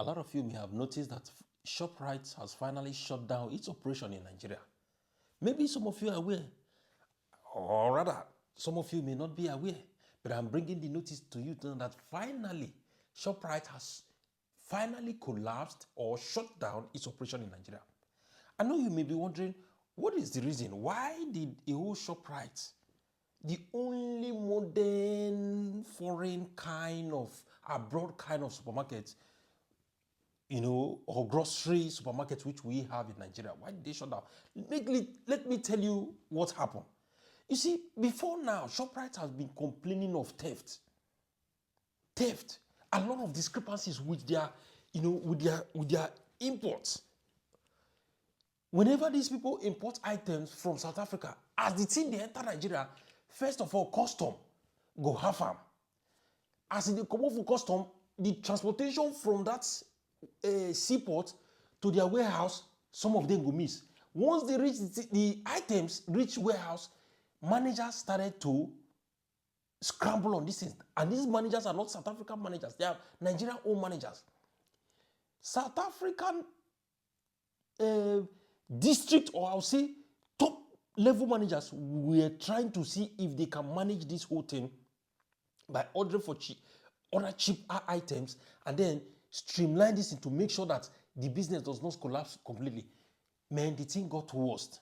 A lot of you may have noticed that ShopRite has finally shut down its operation in Nigeria. Maybe some of you are aware, or rather, some of you may not be aware, but I'm bringing the notice to you to know that finally, ShopRite has finally collapsed or shut down its operation in Nigeria. I know you may be wondering, what is the reason? Why did a whole ShopRite, the only modern foreign kind of abroad kind of supermarket, or grocery supermarket which we have in Nigeria, why did they shut down? Let me tell you what happened. You see, before now, ShopRite has been complaining of theft. A lot of discrepancies with their, with their imports. Whenever these people import items from South Africa, as the thing they enter Nigeria, first of all, custom go half am. As they come off for custom, the transportation from that seaport to their warehouse, some of them go miss. Once they reach the items reach warehouse, managers started to scramble on these things. And these managers are not South African managers, they are Nigerian owned managers. South African district, or I'll say top level managers, were trying to see if they can manage this whole thing by ordering for other cheap items and then streamline this to make sure that the business does not collapse completely. Man, the thing got worse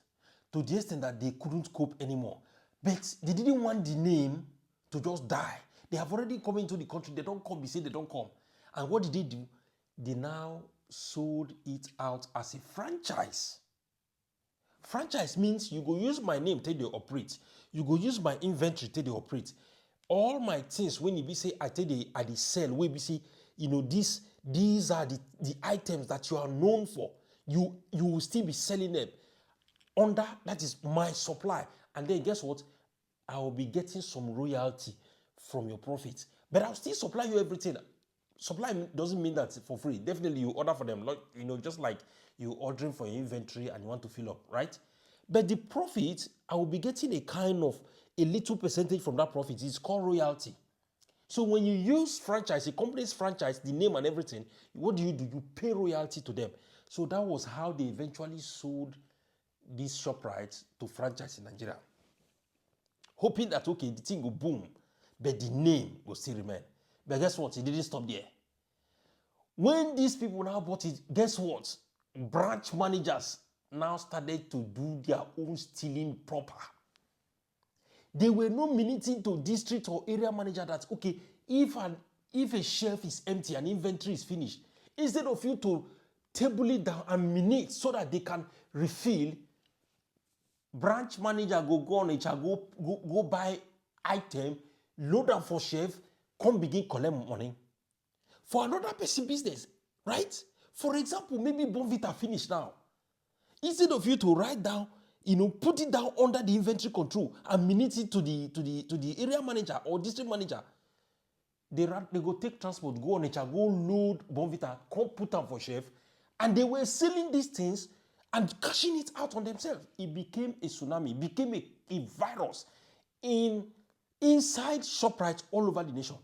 to the extent that they couldn't cope anymore. But they didn't want the name to just die. They have already come into the country. They don't come, they say they don't come. And what did they do? They now sold it out as a franchise. Franchise means you go use my name till they operate. You go use my inventory till they operate. All my things, when you be say I tell they at the sell, we be say, these are the items that you are known for. You will still be selling them under, that is my supply. And then guess what? I will be getting some royalty from your profits. But I'll still supply you everything. Supply doesn't mean that for free. Definitely you order for them, just like you ordering for your inventory and you want to fill up, right? But the profit, I will be getting a little percentage from that profit. It's called royalty. So when you use franchise, a company's franchise, the name and everything, what do? You pay royalty to them. So that was how they eventually sold these ShopRite to franchise in Nigeria. Hoping that, okay, the thing will boom, but the name will still remain. But guess what? It didn't stop there. When these people now bought it, guess what? Branch managers now started to do their own stealing proper. They were not nominating to district or area manager that, okay, if a shelf is empty and inventory is finished, instead of you to table it down and minute so that they can refill, branch manager go on HR, go buy item, load them for shelf, come begin collect money for another person business, right? For example, maybe Bonvita finished now. Instead of you to write down, put it down under the inventory control and minute it to the area manager or district manager, they go take transport, go on HR, go load Bonvita, come put them for shelf, and they were selling these things and cashing it out on themselves. It became a tsunami, it became a virus inside ShopRite all over the nation.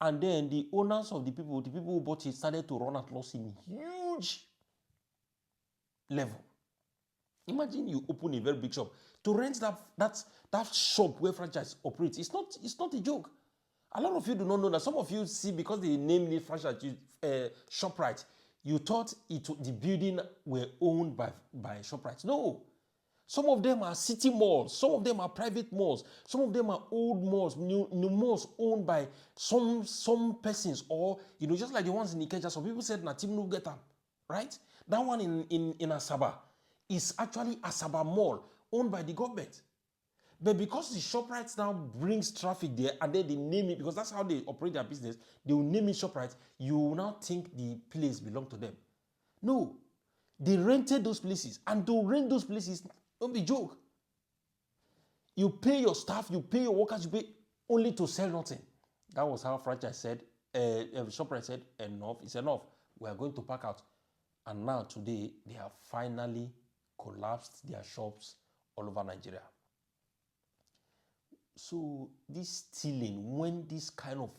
And then the owners of the people who bought it started to run at loss in huge level. Imagine you open a very big shop. To rent that shop where franchise operates, it's not a joke. A lot of you do not know that. Some of you see, because they named it franchise ShopRite, you thought the building were owned by ShopRite. No. Some of them are city malls. Some of them are private malls. Some of them are old malls, new malls owned by some persons, or just like the ones in Ikeja. Some people said Natim no get them, right? That one in Asaba is actually Asaba Mall, owned by the government. But because the ShopRite now brings traffic there, and then they name it, because that's how they operate their business, they will name it ShopRite, you will now think the place belongs to them. No. They rented those places, and to rent those places, don't be joke. You pay your staff, you pay your workers, you pay only to sell nothing. That was how franchise said, ShopRite said, enough is enough. We are going to pack out. And now today, they have finally collapsed their shops all over Nigeria. So this stealing, when this kind of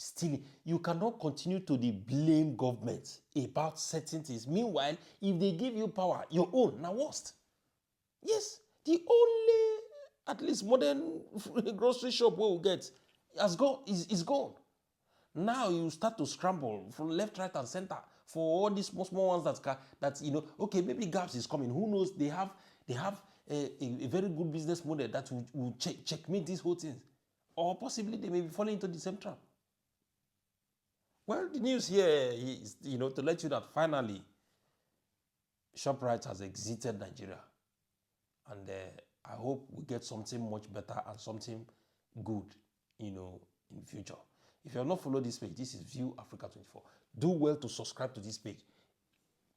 stealing. You cannot continue to blame government about certain things. Meanwhile, if they give you power, your own, now worst. Yes, the only, at least modern grocery shop we will get has gone, is gone. Now you start to scramble from left, right, and center for all these small ones that okay, maybe Gaps is coming. Who knows? They have a very good business model that will checkmate these whole things, or possibly they may be falling into the same trap. Well, the news here is to let you that finally ShopRite has exited Nigeria, and I hope we get something much better and something good, in the future. If you have not followed this page, this is View Africa 24. Do well to subscribe to this page.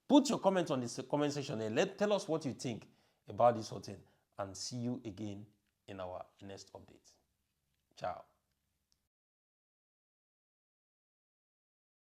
Put your comments on the comment section and tell us what you think about this whole thing. And see you again in our next update. Ciao.